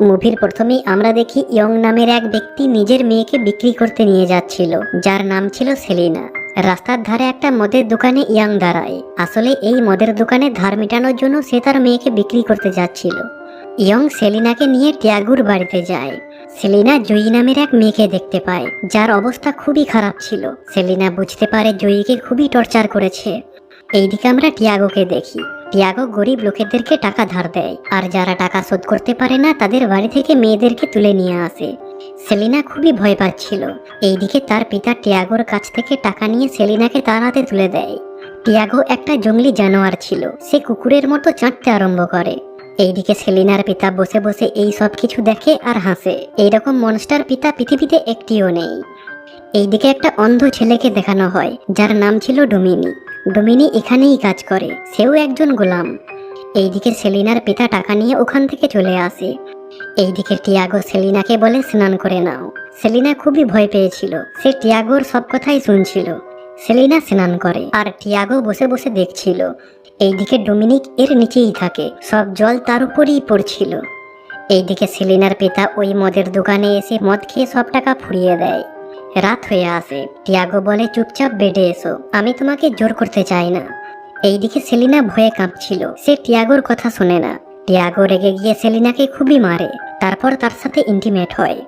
মুভির প্রথমেই আমরা দেখি ইয়ং নামের এক ব্যক্তি নিজের মেয়েকে বিক্রি করতে নিয়ে যাচ্ছিল, যার নাম ছিল সেলিনা। রাস্তার ধারে একটা মদের দোকানে ইয়াং দাঁড়ায়। আসলে এই মদের দোকানে ধার মেটানোর জন্য সে তার মেয়েকে বিক্রি করতে যাচ্ছিল। ইয়ং সেলিনাকে নিয়ে টিয়াগোর বাড়িতে যায়। সেলিনা জয়ী নামের এক মেয়েকে দেখতে পায়, যার অবস্থা খুবই খারাপ ছিল। সেলিনা বুঝতে পারে জয়ীকে খুবই টর্চার করেছে। এইদিকে আমরা টিয়াগোকে দেখি। টিয়াগো গরিব লোকেদেরকে টাকা ধার দেয়, আর যারা টাকা শোধ করতে পারে না তাদের বাড়ি থেকে মেয়েদেরকে তুলে নিয়ে আসে। সেলিনা খুবই ভয় পাচ্ছিল। এইদিকে তার পিতা টিয়াগোর কাছ থেকে টাকা নিয়ে সেলিনাকে তার হাতে তুলে দেয়। টিয়াগো একটা জঙ্গলি জানোয়ার ছিল, সে কুকুরের মতো চাঁটতে আরম্ভ করে। এইদিকে সেলিনার পিতা বসে বসে এই সব কিছু দেখে আর হাসে। এইরকম মনস্টার পিতা পৃথিবীতে একটিও নেই। এইদিকে একটা অন্ধ ছেলেকে দেখানো হয়, যার নাম ছিল ডোমিনি। ডোমিনি এখানেই কাজ করে, সেও একজন গোলাম। এইদিকে সেলিনার পিতা টাকা নিয়ে ওখান থেকে চলে আসে। এইদিকে টিয়াগো সেলিনাকে বলে স্নান করে নাও। সেলিনা খুবই ভয় পেয়েছিল, সে টিয়াগোর সব কথাই শুনছিল। সেলিনা স্নান করে আর টিয়াগো বসে বসে দেখছিল। এইদিকে ডোমিনিক এর নিচেই থাকে, সব জল তার উপরেই পড়ছিল। এইদিকে সেলিনার পিতা ওই মদের দোকানে এসে মদ খেয়ে সব টাকা ফুরিয়ে দেয়। রাত হয়ে আসে। টিয়াগো বলে চুপচাপ বেডে এসো, আমি তোমাকে জোর করতে চাই না। এইদিকে সেলিনা ভয়ে কাঁপছিল, সে টিয়াগোর কথা শোনে না। টিয়াগো রেগে গিয়ে সেলিনাকে খুবই মারে, তারপর তার সাথে ইন্টিমেট হয়।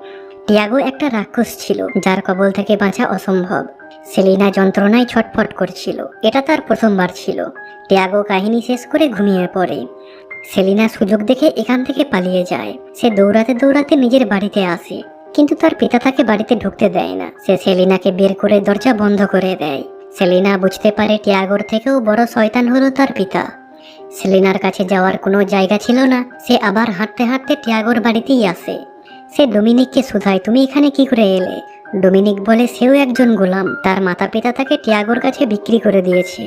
টিয়াগো একটা রাক্ষস ছিল, যার কবল থেকে বাঁচা অসম্ভব। সেলিনা যন্ত্রণায় ছটফট করছিল, এটা তার প্রথমবার ছিল। টিয়াগো কাহিনী শেষ করে ঘুমিয়ে পড়ে। সেলিনা সুযোগ দেখে এখান থেকে পালিয়ে যায়। সে দৌড়াতে দৌড়াতে নিজের বাড়িতে আসে, কিন্তু তার পিতা তাকে বাড়িতে ঢুকতে দেয় না। সে সেলিনাকে বের করে দরজা বন্ধ করে দেয়। সেলিনা বুঝতে পারে টিয়াগোর থেকেও বড় শয়তান হলো তার পিতা। সেলিনার কাছে যাওয়ার কোনো জায়গা ছিল না, সে আবার হাঁটতে হাঁটতে টিয়াগোর বাড়িতেই আসে। সে ডোমিনিককে শুধায়, তুমি এখানে কি করে এলে? ডোমিনিক বলে সেও একজন গোলাম, তার মাতা পিতা তাকে টিয়াগোর কাছে বিক্রি করে দিয়েছে।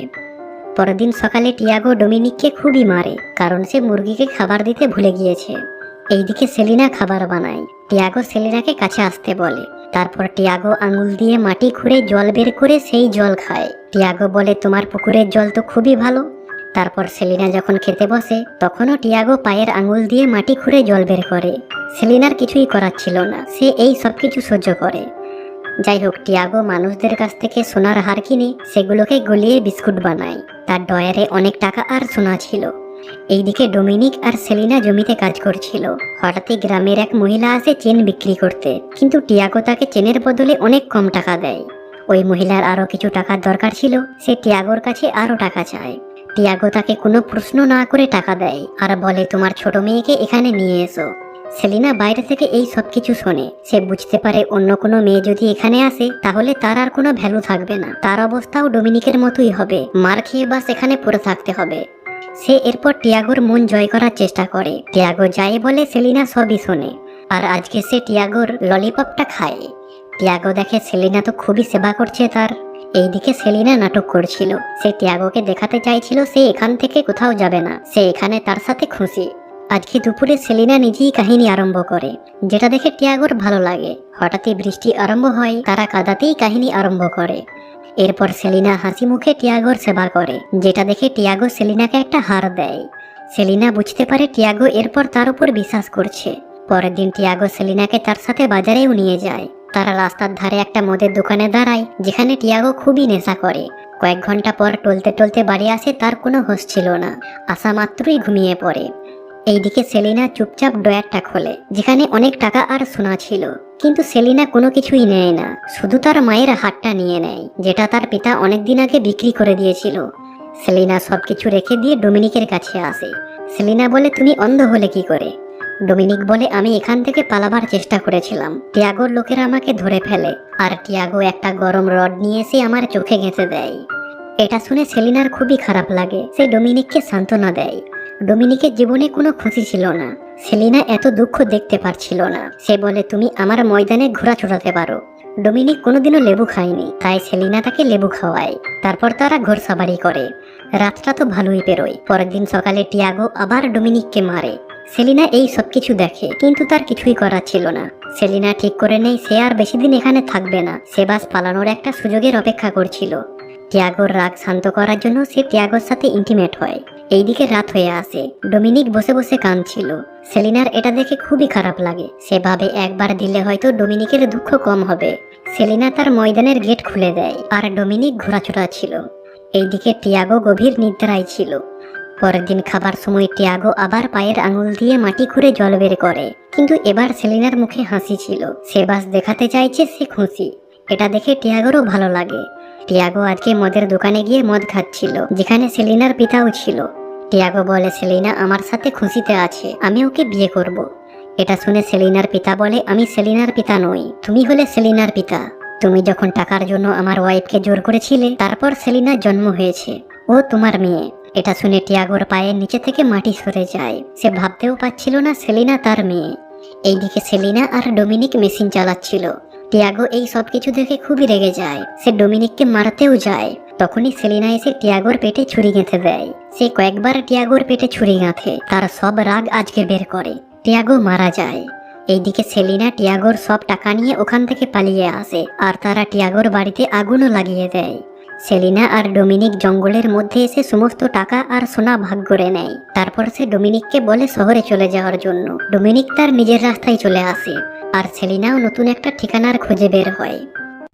পরের দিন সকালে টিয়াগো ডোমিনিককে খুবই মারে, কারণ সে মুরগিকে খাবার দিতে ভুলে গিয়েছে। এইদিকে সেলিনা খাবার বানায়। টিয়াগো সেলিনাকে কাছে আসতে বলে। তারপর টিয়াগো আঙুল দিয়ে মাটি খুঁড়ে জল বের করে সেই জল খায়। টিয়াগো বলে তোমার পুকুরের জল তো খুবই ভালো। তারপর সেলিনা যখন খেতে বসে, তখনও টিয়াগো পায়ের আঙুল দিয়ে মাটি খুঁড়ে জল বের করে। সেলিনার কিছুই করার ছিল না, সে এই সব কিছু সহ্য করে। যাই হোক, টিয়াগো মানুষদের কাছ থেকে সোনার হার কিনে সেগুলোকে গলিয়ে বিস্কুট বানায়। তার ডয়ারে অনেক টাকা আর সোনা ছিল। এইদিকে ডোমিনিক আর সেলিনা জমিতে কাজ করছিল। হঠাৎই গ্রামের এক মহিলা আসে চেন বিক্রি করতে, কিন্তু টিয়াগো তাকে চেনের বদলে অনেক কম টাকা দেয়। ওই মহিলার আরো কিছু টাকার দরকার ছিল, সে টিয়াগোর কাছে আরো টাকা চায়। টিয়াগো তাকে কোনো প্রশ্ন না করে টাকা দেয় আর বলে তোমার ছোট মেয়েকে এখানে নিয়ে এসো। সেলিনা বাইরে থেকে এই সব কিছু শোনে। সে বুঝতে পারে অন্য কোনো মেয়ে যদি এখানে আসে তাহলে তার আর কোনো ভ্যালু থাকবে না, তার অবস্থাও ডোমিনিকের মতোই হবে, মার খেয়ে বা সেখানে পড়ে থাকতে হবে। সে এরপর টিয়াগোর মন জয় করার চেষ্টা করে। টিয়াগো যাই বলে সেলিনা সবই শোনে, আর আজকে সে টিয়াগোর ললিপপটা খায়। টিয়াগো দেখে সেলিনা তো খুবই সেবা করছে তার। এইদিকে সেলিনা নাটক করছিল, সে টিয়াগোকে দেখাতে চাইছিল সে এখান থেকে কোথাও যাবে না, সে এখানে তার সাথে খুশি। আজকে দুপুরে সেলিনা নিজেই কাহিনী আরম্ভ করে, যেটা দেখে টিয়াগোর ভালো লাগে। হঠাৎই বৃষ্টি আরম্ভ হয়, তারা কাদাতেই কাহিনী আরম্ভ করে। এরপর সেলিনা হাসি মুখে টিয়াগোর সেবা করে, যেটা দেখে টিয়াগো সেলিনাকে একটা হার দেয়। সেলিনা বুঝতে পারে টিয়াগো এরপর তার উপর বিশ্বাস করছে। পরের দিন টিয়াগো সেলিনাকে তার সাথে বাজারেও নিয়ে যায়। তারা রাস্তার ধারে একটা মদের দোকানে দাঁড়ায়, যেখানে টিয়াগো খুবই নেশা করে। কয়েক ঘন্টা পর টলতে টলতে বাড়ি আসে, তার কোনো হোশ ছিল না, আসা মাত্রই ঘুমিয়ে পড়ে। এইদিকে সেলিনা চুপচাপ ডয়ারটা খোলে, যেখানে অনেক টাকা আর সোনা ছিল। কিন্তু সেলিনা কোনো কিছুই নেয় না, শুধু তার মায়ের হারটা নিয়ে নেয়, যেটা তার পিতা অনেকদিন আগে বিক্রি করে দিয়েছিল। সেলিনা সবকিছু রেখে দিয়ে ডোমিনিকের কাছে আসে। সেলিনা বলে তুমি অন্ধ হলে কি করে? ডোমিনিক বলে আমি এখান থেকে পালাবার চেষ্টা করেছিলাম, টিয়াগোর লোকেরা আমাকে ধরে ফেলে, আর টিয়াগো একটা গরম রড নিয়ে এসে আমার চোখে গেঁথে দেয়। এটা শুনে সেলিনার খুবই খারাপ লাগে। সে ডোমিনিককে সান্ত্বনা দেয়। ডোমিনিকের জীবনে কোনো খুশি ছিল না। সেলিনা এত দুঃখ দেখতে পারছিল না। সে বলে তুমি আমার ময়দানে ঘোড়া ছোটাতে পারো। ডোমিনিক কোনোদিনও লেবু খায়নি, তাই সেলিনা তাকে লেবু খাওয়ায়। তারপর তারা ঘোড়সাবাড়ি করে। রাতটা তো ভালোই পেরোয়। পরের দিন সকালে টিয়াগো আবার ডোমিনিককে মারে। সেলিনা এই সব কিছু দেখে, কিন্তু তার কিছুই করার ছিল না। সেলিনা ঠিক করে নেয় সে আর বেশি দিন এখানে থাকবে না, সে বাস পালানোর একটা সুযোগের অপেক্ষা করছিল। টিয়াগোর রাগ শান্ত করার জন্য সে টিয়াগোর সাথে ইন্টিমেট হয়। এইদিকে রাত হয়ে আসে। ডোমিনিক বসে বসে কাঁদছিল। সেলিনার এটা দেখে খুবই খারাপ লাগে। সে ভাবে একবার দিলে হয়তো ডোমিনিকের দুঃখ কম হবে। সেলিনা তার ময়দানের গেট খুলে দেয় আর ডোমিনিক ঘোরাছুটা ছিল। এইদিকে টিয়াগো গভীর নিদ্রায় ছিল। পরের দিন খাবার সময় টিয়াগো আবার পায়ের আঙুল দিয়ে মাটি খুঁড়ে জল বের করে, কিন্তু এবার সেলিনার মুখে হাসি ছিল। সে বাস দেখাতে চাইছে সে খুশি। এটা দেখে টিয়াগোরও ভালো লাগে। টিয়াগো আজকে মদের দোকানে গিয়ে মদ খাচ্ছিল, যেখানে সেলিনার পিতাও ছিল। টিয়াগো বলে সেলিনা আমার সাথে খুশিতে আছে, আমি ওকে বিয়ে করব। এটা শুনে সেলিনার পিতা বলে আমি সেলিনার পিতা নই, তুমি হলে সেলিনার পিতা। তুমি যখন টাকার জন্য আমার ওয়াইফকে জোর করেছিলে, তারপর সেলিনার জন্ম হয়েছে, ও তোমার মেয়ে। এটা শুনে টিয়াগোর পায়ের নিচে থেকে মাটি সরে যায়। সে ভাবতেও পারছিল না সেলিনা তার মেয়ে। এইদিকে সেলিনা আর ডোমিনিক মেশিন চালাচ্ছিল। টিয়াগো এই সব কিছু দেখে খুবই রেগে যায়। সে ডোমিনিককে মারতেও যায়। তখনই সেলিনা এসে টিয়াগোর পেটে ছুরি গেঁথে দেয়। সে কয়েকবার টিয়াগোর পেটে ছুরি গাঁথে, তার সব রাগ আজকে বের করে। টিয়াগো মারা যায়। এইদিকে সেলিনা টিয়াগোর সব টাকা নিয়ে ওখান থেকে পালিয়ে আসে, আর তারা টিয়াগোর বাড়িতে আগুনও লাগিয়ে দেয়। সেলিনা আর ডোমিনিক জঙ্গলের মধ্যে এসে সমস্ত টাকা আর সোনা ভাগ করে নেয়। তারপর সে ডোমিনিককে বলে শহরে চলে যাওয়ার জন্য। ডোমিনিক তার নিজের রাস্তায় চলে আসে, আর সেলিনাও নতুন একটা ঠিকানার খোঁজে বের হয়।